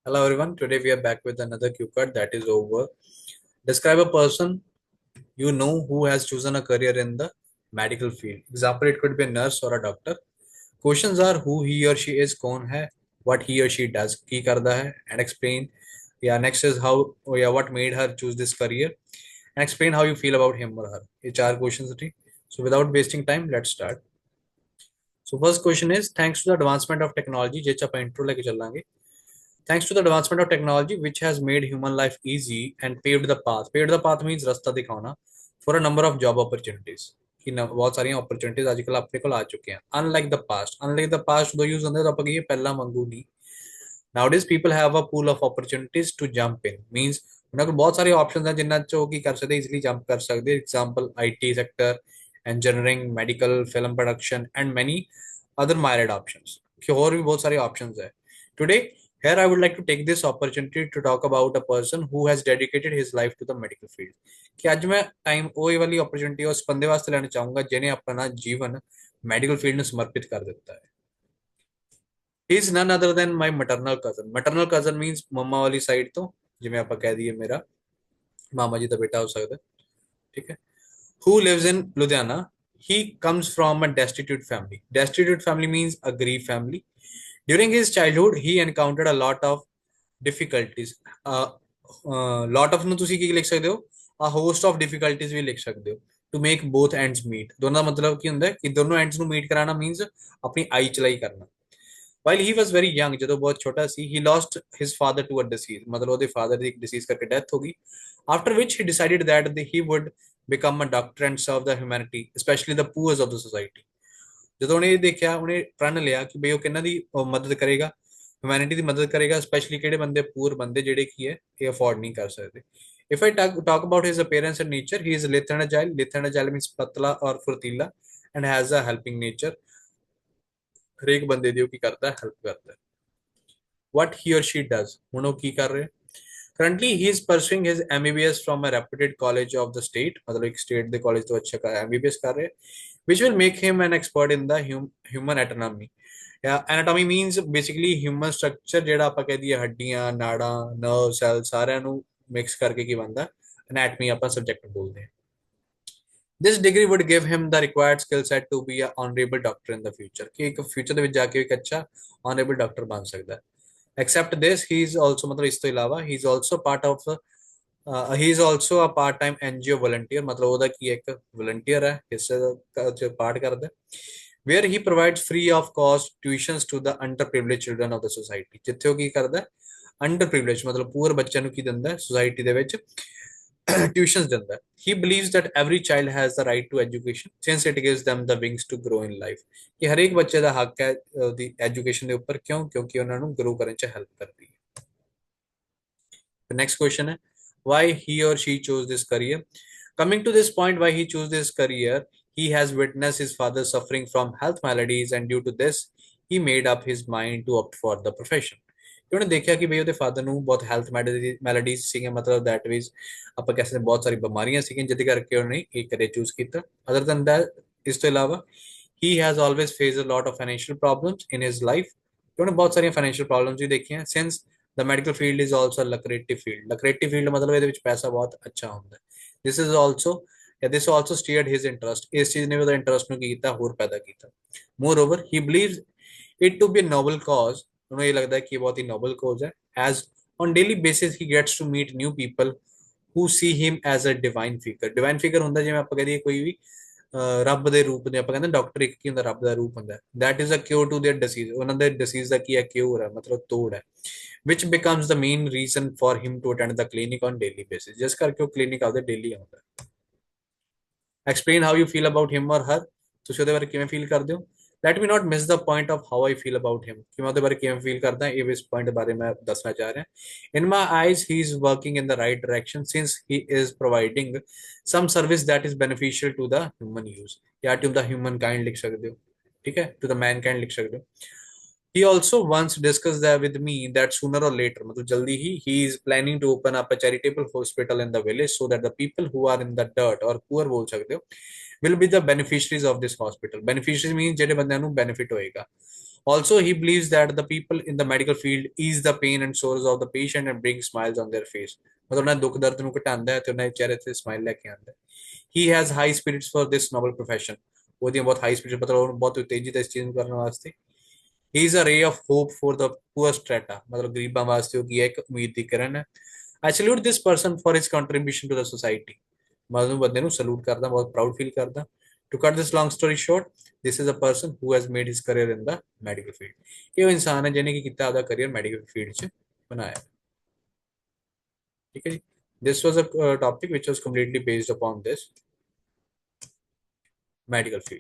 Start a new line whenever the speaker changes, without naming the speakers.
Hello everyone. Today we are back with another cue card that is over. Describe a person you know who has chosen a career in the medical field. Example, it could be a nurse or a doctor. Questions are who he or she is, कौन है, what he or she does, की करता है, and explain. Yeah, next is how, what made her choose this career, and explain how you feel about him or her. ये चार questions थी. So without wasting time, let's start. So first question is, thanks to the advancement of technology, जे चपा intro लेके चल लांगे. Thanks to the advancement of technology, which has made human life easy and paved the path. Paved the path means रास्ता दिखाना for a number of job opportunities. कि बहुत सारी opportunities आजकल अपने को आ चुके हैं. Unlike the past दो यूज होंगे तो आप ये पहला मंगू नहीं. Nowadays people have a pool of opportunities to jump in. Means उन्हें को बहुत सारे ऑप्शंस हैं जिन्ना चो की कर सकते इजीली जंप कर सकते. Example IT sector, engineering, medical, film production and many other myriad options. कि और भी बहुत सारे ऑप्शंस है. Today here I would like to take this opportunity to talk about a person who has dedicated his life to the medical field. कि आज मैं time ਉਹ वाली अपॉर्चुनिटी उस बंदे वास्ते लेना चाहूंगा जिन्हें अपना जीवन मेडिकल फील्ड में समर्पित कर देता है. He is none other than my maternal cousin. Maternal cousin means मम्मा वाली साइड तो जिਵੇਂ ਆਪਾਂ ਕਹਿ ਦਈਏ ਮੇਰਾ ਮਾਮਾ ਜੀ ਦਾ ਬੇਟਾ ਹੋ ਸਕਦਾ. ठीक है. Who lives in Ludhiana. He comes from a destitute family. Destitute family means a grief family. During his childhood, he encountered a lot of difficulties. Lot of ਨੂੰ ਤੁਸੀਂ ਕੀ ਲਿਖ ਸਕਦੇ ਹੋ? A host of difficulties ਵੀ ਲਿਖ ਸਕਦੇ ਹੋ. To make both ends meet. ਦੋਨਾਂ ਦਾ ਮਤਲਬ ਕੀ ਹੁੰਦਾ ਹੈ ਕਿ ਦੋਨੋਂ ends ਨੂੰ meet ਕਰਾਣਾ means ਆਪਣੀ ਆਈ ਚਲਾਈ ਕਰਨਾ. While he was very young, ਜਦੋਂ ਬਹੁਤ ਛੋਟਾ ਸੀ, he lost his father to a disease. ਮਤਲਬ ਉਹਦੇ father ਦੀ ਇੱਕ disease ਕਰਕੇ death ਹੋ ਗਈ. After which he decided that he would become a doctor and serve the humanity, especially the poor of the society. ਜਦੋਂ ਉਹਨੇ ਇਹ ਦੇਖਿਆ ਉਹਨੇ ਪ੍ਰਣ ਲਿਆ ਕਿ ਬਈ ਉਹ ਕਿਹਨਾਂ ਦੀ ਮਦਦ ਕਰੇਗਾ, ਹਿਊਮੈਨਿਟੀ ਦੀ ਮਦਦ ਕਰੇਗਾ, ਸਪੈਸ਼ਲੀ ਕਿਹੜੇ ਬੰਦੇ ਪੂਰ ਬੰਦੇ ਜਿਹੜੇ ਕੀ ਹੈ ਇਹ ਅਫੋਰਡ ਨਹੀਂ ਕਰ ਸਕਦੇ. If I talk about his appearance and nature, he is lithan agile. Lithan agile means patla or furtila and has a helping nature. ਹਰੇਕ ਬੰਦੇ ਦੀ ਉਹ ਕੀ ਕਰਦਾ ਹੈ ਹੈਲਪ ਕਰਦਾ ਹੈ. What he or she does, ਹੁਣ ਉਹ ਕੀ ਕਰ ਰਿਹਾ? Currently, he is pursuing his MBBS from a reputed college of the state. मतलब एक state ਦੇ college ਤੋਂ ਅੱਛਾ MBBS ਕਰ ਰਿਹਾ, which will make him an expert in the human anatomy. Yeah, anatomy means basically human structure ਜਿਹੜਾ ਆਪਾਂ ਕਹਿ ਦਈਏ ਹੱਡੀਆਂ, ਨਾੜਾਂ, ਨਰਵ, ਸੈਲ ਸਾਰਿਆਂ ਨੂੰ ਮਿਕਸ ਕਰਕੇ ਕੀ ਬਣਦਾ anatomy ਆਪਾਂ ਸਬਜੈਕਟ ਬੋਲਦੇ ਹਾਂ. This degree would give him the required skill set to be an honorable doctor in the future. कि एक future ਦੇ ਵਿੱਚ ਜਾ ਕੇ ਇੱਕ ਅੱਛਾ honorable doctor ਬਣ ਸਕਦਾ ਹੈ. Except this, he is also मतलब ਇਸ ਤੋਂ ਇਲਾਵਾ he is also part of he is also a part time NGO volunteer. मतलब ਉਹਦਾ ਕੀ ਇੱਕ volunteer ਹੈ ਹਿੱਸੇ ਦਾ ਪਾਰਟ ਕਰਦਾ where he provides free of cost tuitions to the underprivileged children of the society. ਜਿੱਥੇ ਉਹ ਕੀ ਕਰਦਾ underprivileged मतलब ਪੂਰ ਬੱਚਿਆਂ ਨੂੰ ਕੀ ਦਿੰਦਾ society ਦੇ ਵਿੱਚ tuitions ਦਿੰਦਾ. He believes that every child has the right to education since it gives them the wings to grow in life. ਕਿ ਹਰੇਕ ਬੱਚੇ ਦਾ ਹੱਕ ਹੈ ਦੀ ਐਜੂਕੇਸ਼ਨ ਦੇ ਉੱਪਰ. ਕਿਉਂ? ਕਿਉਂਕਿ ਉਹਨਾਂ ਨੂੰ ਗਰੋ ਕਰਨ 'ਚ ਹੈਲਪ ਕਰਦੀ ਹੈ. The next question है why he or she chose this career. Coming to this point, why he chose this career, he has witnessed his father suffering from health maladies and due to this he made up his mind to opt for the profession. ਕਿ ਉਹਨੇ ਦੇਖਿਆ ਕਿ ਬਈ ਉਹਦੇ father ਨੂੰ ਬਹੁਤ health ਮੈਲਡੀਜ਼ ਸੀਗੀਆਂ, ਮਤਲਬ ਦੈਟ ਮੀਨਸ ਆਪਾਂ ਕਹਿ ਸਕਦੇ ਬਹੁਤ ਸਾਰੀ ਬਿਮਾਰੀਆਂ ਸੀਗੀਆਂ ਜਿਹਦੇ ਕਰਕੇ ਉਹਨੇ ਇਹ ਕਰੀਅਰ ਚੂਜ਼ ਕੀਤਾ. ਅਦਰ ਦੈਨ ਦੈਟ, ਇਸ ਤੋਂ ਇਲਾਵਾ he has always faced a lot of financial problems in his life. ਕਿ ਉਹਨੇ ਬਹੁਤ ਸਾਰੀਆਂ ਫਾਈਨੈਂਸ਼ੀਅਲ ਪ੍ਰੋਬਲਮਸ ਵੀ ਦੇਖੀਆਂ. Since the medical field is also a lucrative field. Lucrative field ਮਤਲਬ ਇਹਦੇ ਵਿੱਚ ਪੈਸਾ ਬਹੁਤ ਅੱਛਾ ਹੁੰਦਾ. This is also this also steered his interest. ਇਸ ਚੀਜ਼ ਨੇ ਉਹਦਾ ਇੰਟਰਸਟ ਨੂੰ ਕੀ ਕੀਤਾ ਹੋਰ ਪੈਦਾ ਕੀਤਾ. Moreover, he believes it to be a noble cause. ਉਹਨੂੰ ਇਹ ਲੱਗਦਾ ਕਿ ਇਹ ਬਹੁਤ ਹੀ noble cause ਹੈ. As on daily basis he gets to meet new people who see him as a divine figure. Divine figure ਹੁੰਦਾ ਜਿਵੇਂ ਆਪਾਂ ਕਹਦੇ ਕੋਈ ਵੀ ਰੱਬ ਦੇ ਰੂਪ ਦੇ ਆਪਾਂ ਕਹਿੰਦੇ ਡਾਕਟਰ ਇੱਕ ਕੀ ਹੁੰਦਾ ਰੱਬ ਦਾ ਰੂਪ ਹੁੰਦਾ. That is a cure to their disease. ਉਹਨਾਂ ਦੇ ਡਿਸੀਜ਼ ਦਾ ਕੀ ਹੈ ਕਿਉਰ ਹੈ ਮਤਲਬ ਤੋੜ ਹੈ. Which becomes the main reason for him to attend the clinic on daily basis. ਜਿਸ ਕਰਕੇ ਉਹ ਕਲੀਨਿਕ ਆਪਦੇ ਡੇਲੀ ਆਉਂਦਾ. Explain how you feel about him or her. ਤੁਸੀਂ ਉਹਦੇ ਬਾਰੇ ਕਿਵੇਂ ਫੀਲ ਕਰਦੇ ਹੋ? Let me not miss the point of how I feel about him. ਕਿ ਮੈਂ ਉਹਦੇ ਬਾਰੇ ਕਿਵੇਂ ਫੀਲ ਕਰਦਾ ਇਹ ਇਸ ਪੁਆਇੰਟ ਬਾਰੇ ਮੈਂ ਦੱਸਣਾ ਚਾਹ ਰਿਹਾ. In my eyes he is working in the right direction since he is providing some service that is beneficial to the human use. ਜਾਂ to the humankind ਲਿਖ ਸਕਦੇ ਹੋ. ਠੀਕ ਹੈ, to the mankind ਲਿਖ ਸਕਦੇ ਹੋ. He also once discussed that with me that sooner or later, मतलब जल्दी ही, he is planning to open up a charitable hospital in the village so that the people who are in the dirt or poor बोल सकते हो will be the beneficiaries of this hospital. Beneficiaries means ਜਿਹੜੇ ਬੰਦਿਆਂ ਨੂੰ benefit ਹੋਏਗਾ. Also, he believes that the people in the medical field ease the pain and sorrows of the patient and bring smiles on their face. मतलब ਉਹਨਾਂ ਦੁੱਖ ਦਰਦ ਨੂੰ ਘਟਾਉਂਦਾ ਹੈ ਤੇ ਉਹਨਾਂ ਦੇ ਚਿਹਰੇ ਤੇ ਸਮਾਈਲ ਲੈ ਕੇ ਆਉਂਦਾ ਹੈ. He has high spirits for this noble profession. ਉਹਦੀਆਂ ਬਹੁਤ ਹਾਈ ਸਪਿਰਿਟ ਮਤਲਬ ਉਹਨੂੰ ਬਹੁਤ ਤੇਜ਼ੀ ਤੇ ਇਸ ਚੀਜ਼ ਨੂੰ ਕਰਨ ਵਾਸਤੇ. He is a ray of hope for the poor strata. मतलब ਗਰੀਬਾਂ ਵਾਸਤੇ ਉਹ ਕੀ ਹੈ, ਇੱਕ ਉਮੀਦ ਦੀ ਕਿਰਨ ਹੈ. I salute this person for his contribution to the society. ਮੈਂ ਬੰਦੇ ਨੂੰ ਸਲੂਟ ਕਰਦਾ, ਬਹੁਤ ਪ੍ਰਾਊਡ ਫੀਲ ਕਰਦਾ. To cut this long story short, this is a person who has made his career in the medical field. ਇਹ ਉਹ ਇਨਸਾਨ ਹੈ ਜਿਹਨੇ ਕੀ ਕੀਤਾ ਆਪਦਾ ਕਰੀਅਰ ਮੈਡੀਕਲ ਫੀਲਡ 'ਚ ਬਣਾਇਆ. ਠੀਕ ਹੈ ਜੀ. This was a topic which was completely based upon this medical field.